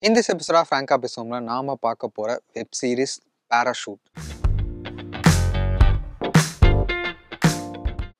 In this episode of Franka பேசுவோம்ல நாம பார்க்க போற web series Parachute.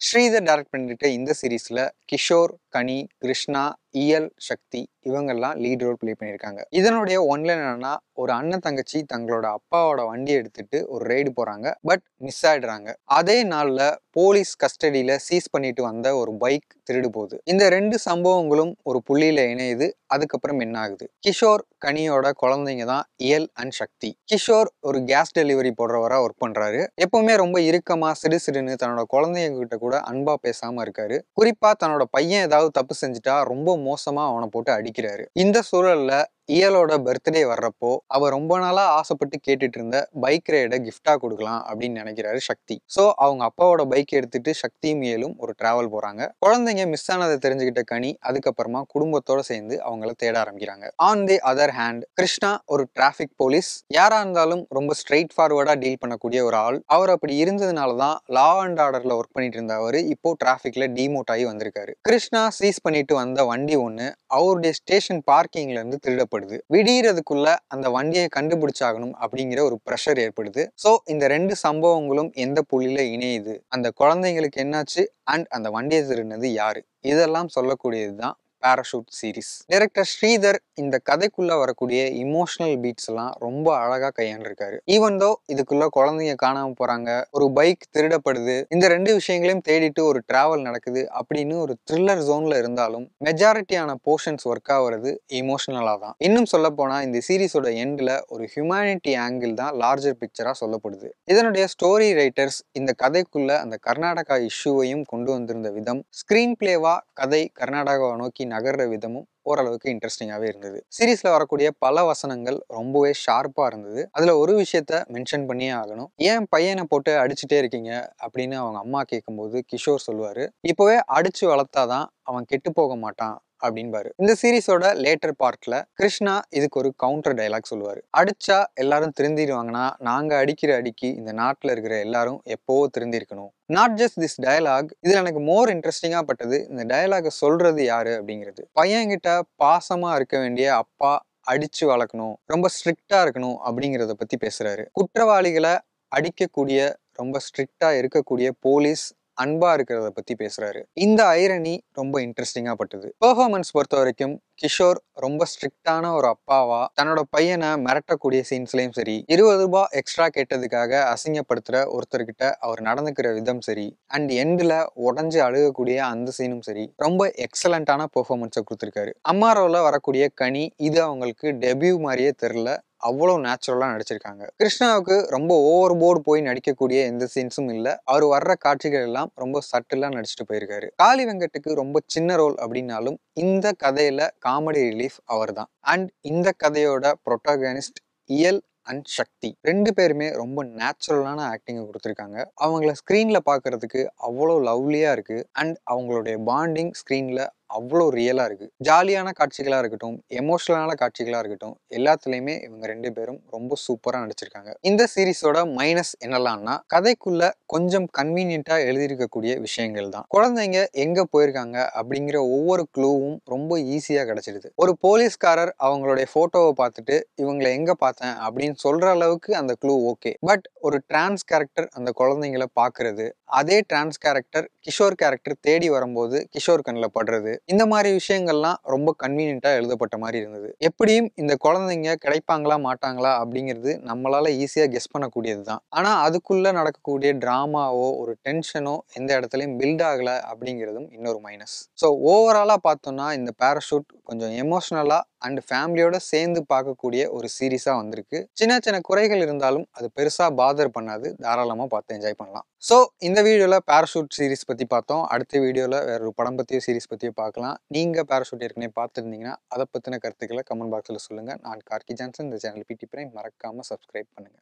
Sridhar direct பண்ணிட்டு இந்த சீரீஸ்ல கிஷோர், கனி, கிருஷ்ணா, இயல், சக்தி இவங்கெல்லாம் லீட் ரோல் பிளே பண்ணியிருக்காங்க. இதனுடைய ஒன்லைன் என்னன்னா, ஒரு அண்ணன் தங்கச்சி தங்களோட அப்பாவோட வண்டியை எடுத்துட்டு ஒரு ரைடு போறாங்க. பட் மிஸ் ஆயிடுறாங்க. அதே நாள்ல போலீஸ் கஸ்டடியில சீஸ் பண்ணிட்டு வந்த ஒரு பைக் திருடு போகுது. இந்த ரெண்டு சம்பவங்களும் ஒரு புள்ளியில இணையுது. அதுக்கப்புறம் என்ன ஆகுது? கிஷோர், கனியோட குழந்தைங்க தான் இயல் அண்ட் சக்தி. கிஷோர் ஒரு கேஸ் டெலிவரி போடுறவரா ஒர்க் பண்றாரு. எப்பவுமே ரொம்ப இறுக்கமா சிடுசிடுன்னு தன்னோட குழந்தைங்க கிட்ட கூட அன்பா பேசாம இருக்காரு. குறிப்பா தன்னோட பையன் ஏதாவது தப்பு செஞ்சுட்டா ரொம்ப மோசமா அவனை போட்டு அடிக்கிறாரு. இந்த சூழல்ல இயலோட பர்த்டே வர்றப்போ அவ ரொம்ப நாளா ஆசைப்பட்டு கேட்டுட்டு இருந்த பைக் ரைடை கிஃப்டா கொடுக்கலாம் அப்படின்னு நினைக்கிறாரு சக்தி. சோ அவங்க அப்பாவோட பைக் எடுத்துட்டு சக்தியும் இயலும் ஒரு டிராவல் போறாங்க. குழந்தைங்க மிஸ் ஆனதை தெரிஞ்சுக்கிட்ட கனி அதுக்கப்புறமா குடும்பத்தோட சேர்ந்து அவங்கள தேட ஆரம்பிக்கிறாங்க. On the other hand Krishna ஒரு டிராபிக் போலீஸ். யாரா இருந்தாலும் ரொம்ப ஸ்ட்ரெயிட் ஃபார்வர்டா டீல் பண்ணக்கூடிய ஒரு ஆள். அவர் அப்படி இருந்ததுனாலதான் லா அண்ட் ஆர்டர்ல ஒர்க் பண்ணிட்டு இருந்த அவரு இப்போ டிராபிக்ல டிமோட் ஆகி வந்திருக்காரு. கிருஷ்ணா சீஸ் பண்ணிட்டு வந்த வண்டி ஒண்ணு அவருடைய ஸ்டேஷன் பார்க்கிங்ல இருந்து திருடப்படுது. விடியறதுக்குள்ள அந்த வண்டியை கண்டுபிடிச்சாகணும் அப்படிங்கிற ஒரு பிரஷர் ஏற்படுது. சோ இந்த ரெண்டு சம்பவங்களும் எந்த புள்ளியில இணையுது, அந்த குழந்தைங்களுக்கு என்னாச்சு அண்ட் அந்த வண்டியை திருடினது யாரு, இதெல்லாம் சொல்லக்கூடியதுதான் Parachute சீரிஸ். டைரக்டர் ஸ்ரீதர் இந்த கதைக்குள்ள வரக்கூடிய இமோஷனல் பீட்ஸ் எல்லாம் ரொம்ப அழகா கையாண்டிருக்காரு. ஈவன் தோ இதுக்குள்ள குழந்தைங்க காணாம போறாங்க, ஒரு பைக் திருடப்படுது, இந்த ரெண்டு விஷயங்களையும் தேடிட்டு ஒரு டிராவல் நடக்குது அப்படின்னு ஒரு த்ரில்லர் ஜோன்ல இருந்தாலும் மெஜாரிட்டியான போர்ஷன்ஸ் ஒர்க் ஆகுறது இமோஷனலா தான். இன்னும் சொல்ல போனா இந்த சீரிஸோட எண்ட்ல ஒரு ஹியூமனிட்டி ஆங்கிள் தான் லார்ஜர் பிக்சரா சொல்லப்படுது. இதனுடைய ஸ்டோரி ரைட்டர்ஸ் இந்த கதைக்குள்ள அந்த கர்நாடகா இஷ்யூவையும் கொண்டு வந்திருந்த விதம், ஸ்கிரீன் பிளேவா கதை கர்நாடகாவை நோக்கி நகர்ற விதமும் ஓரளவுக்கு இன்ட்ரெஸ்டிங்காவே இருந்தது. சீரீஸ்ல வரக்கூடிய பல வசனங்கள் ரொம்பவே ஷார்ப்பா இருந்தது. அதுல ஒரு விஷயத்த மென்ஷன் பண்ணியே ஆகணும். ஏன் பையனை போட்டு அடிச்சுட்டே இருக்கீங்க அப்படின்னு அவங்க அம்மா கேட்கும்போது கிஷோர் சொல்லுவாரு, இப்பவே அடிச்சு வளர்த்தாதான் அவன் கெட்டு போக மாட்டான் அப்படின்பாரு. இந்த சீரீஸோட லேட்டர் பார்ட்ல கிருஷ்ணா இதுக்கு ஒரு கவுண்டர் டைலாக் சொல்லுவாரு. அடிச்சா எல்லாரும் திருந்திடுவாங்கன்னா நாங்க அடிக்கிற அடிக்கு இந்த நாட்டுல இருக்கிற எல்லாரும் எப்பவோ திருந்திருக்கணும். நாட் ஜஸ்ட் திஸ் டயலாக், இதுல எனக்கு மோர் இன்ட்ரெஸ்டிங்கா பட்டது இந்த டயலாக சொல்றது யாரு அப்படிங்கிறது. பையன்கிட்ட பாசமா இருக்க வேண்டிய அப்பா அடிச்சு வளர்க்கணும், ரொம்ப ஸ்ட்ரிக்டா இருக்கணும் அப்படிங்கிறத பத்தி பேசுறாரு. குற்றவாளிகளை அடிக்கக்கூடிய ரொம்ப ஸ்ட்ரிக்டா இருக்கக்கூடிய போலீஸ் அன்பா இருக்கிறத பத்தி பேசுறாரு. இந்த ஐரணி ரொம்ப இன்ட்ரெஸ்டிங்கா பட்டது. பெர்ஃபார்மன்ஸ் பொறுத்த வரைக்கும் கிஷோர் ரொம்ப ஸ்ட்ரிக்டான ஒரு அப்பாவா தன்னோட பையனை மிரட்டக்கூடிய சீன்ஸ்லயும் சரி, 20 ரூபாய் எக்ஸ்ட்ரா கேட்டதுக்காக அசிங்கப்படுத்துற ஒருத்தர்கிட்ட அவர் நடந்துக்கிற விதம் சரி, அண்ட் எண்ட்ல உடஞ்சு அழுகக்கூடிய அந்த சீனும் சரி, ரொம்ப எக்ஸலண்டான பெர்ஃபார்மன்ஸை கொடுத்திருக்காரு. அம்மா ரோல வரக்கூடிய கனி இது அவங்களுக்கு டெபியூ மாதிரியே தெரியல, அவ்வளவு நேச்சுரலா நடிச்சிருக்காங்க. கிருஷ்ணாவுக்கு ரொம்ப ஓவர் போர்டு போய் நடிக்கக்கூடிய எந்த சீன்ஸும் இல்ல. அவர் வர்ற காட்சிகள் எல்லாம் ரொம்ப சட்டிலா நடிச்சுட்டு போயிருக்காரு. காளி வெங்கட்டுக்கு ரொம்ப சின்ன ரோல் அப்படின்னாலும் இந்த கதையில காமெடி ரிலீஃப் அவர் தான். அண்ட் இந்த கதையோட புரோட்டாகனிஸ்ட் இயல் அண்ட் சக்தி ரெண்டு பேருமே ரொம்ப நேச்சுரலான ஆக்டிங்கை கொடுத்துருக்காங்க. அவங்கள ஸ்கிரீன்ல பாக்குறதுக்கு அவ்வளோ லவ்லியா இருக்கு. அண்ட் அவங்களுடைய பாண்டிங் ஸ்கிரீன்ல அவ்வளோ ரியலா இருக்கு. ஜாலியான காட்சிகளா இருக்கட்டும், எமோஷனலான காட்சிகளா இருக்கட்டும், எல்லாத்துலயுமே இவங்க ரெண்டு பேரும் ரொம்ப சூப்பரா நடிச்சிருக்காங்க. இந்த சீரிஸோட மைனஸ் என்னலாம்னா, கதைக்குள்ள கொஞ்சம் கன்வீனியன்ட்டா எழுதியிருக்கக்கூடிய விஷயங்கள் தான். குழந்தைங்க எங்க போயிருக்காங்க அப்படிங்கிற ஒவ்வொரு க்ளூவும் ரொம்ப ஈஸியா கிடைச்சிடுது. ஒரு போலீஸ்காரர் அவங்களுடைய போட்டோவை பார்த்துட்டு இவங்களை எங்க பார்த்தேன் அப்படின்னு சொல்ற அளவுக்கு அந்த க்ளூ ஓகே. பட் ஒரு டிரான்ஸ் கேரக்டர் அந்த குழந்தைங்களை பாக்குறது, அதே டிரான்ஸ் கேரக்டர் கிஷோர் கேரக்டர் தேடி வரும்போது கிஷோர் கண்ணில் படுறது, இந்த மாதிரி விஷயங்கள்லாம் ரொம்ப கன்வீனியன்ட்டா எழுதப்பட்ட மாதிரி இருந்தது. எப்படியும் இந்த குழந்தைங்க கிடைப்பாங்களா மாட்டாங்களா அப்படிங்கிறது நம்மளால ஈஸியா கெஸ் பண்ணக்கூடியது தான். ஆனா அதுக்குள்ள நடக்கக்கூடிய டிராமாவோ ஒரு டென்ஷனோ எந்த இடத்துலயும் பில்ட் ஆகல அப்படிங்கிறதும் இன்னொரு மைனஸ். ஸோ ஓவராலா பார்த்தோம்னா இந்த Parachute கொஞ்சம் எமோஷனலா அண்ட் ஃபேமிலியோட சேர்ந்து பார்க்கக்கூடிய ஒரு சீரீஸா வந்திருக்கு. சின்ன சின்ன குறைகள் இருந்தாலும் அது பெருசா பாதர் பண்ணாது, தாராளமா பார்த்து என்ஜாய் பண்ணலாம். ஸோ இந்த வீடியோல Parachute சீரிஸ் பத்தி பார்த்தோம். அடுத்த வீடியோல வேற ஒரு படம் பத்தியோ சீரிஸ் பத்தியோ பார்க்கலாம். நீங்க Parachute ஏற்கனவே பார்த்துருந்தீங்கன்னா அதை பத்தின கருத்துக்களை கமெண்ட் பாக்ஸ்ல சொல்லுங்க. நான் கார்கி ஜான்சன். இந்த சேனல் பிடி பிரைம் மறக்காம சப்ஸ்கிரைப் பண்ணுங்க.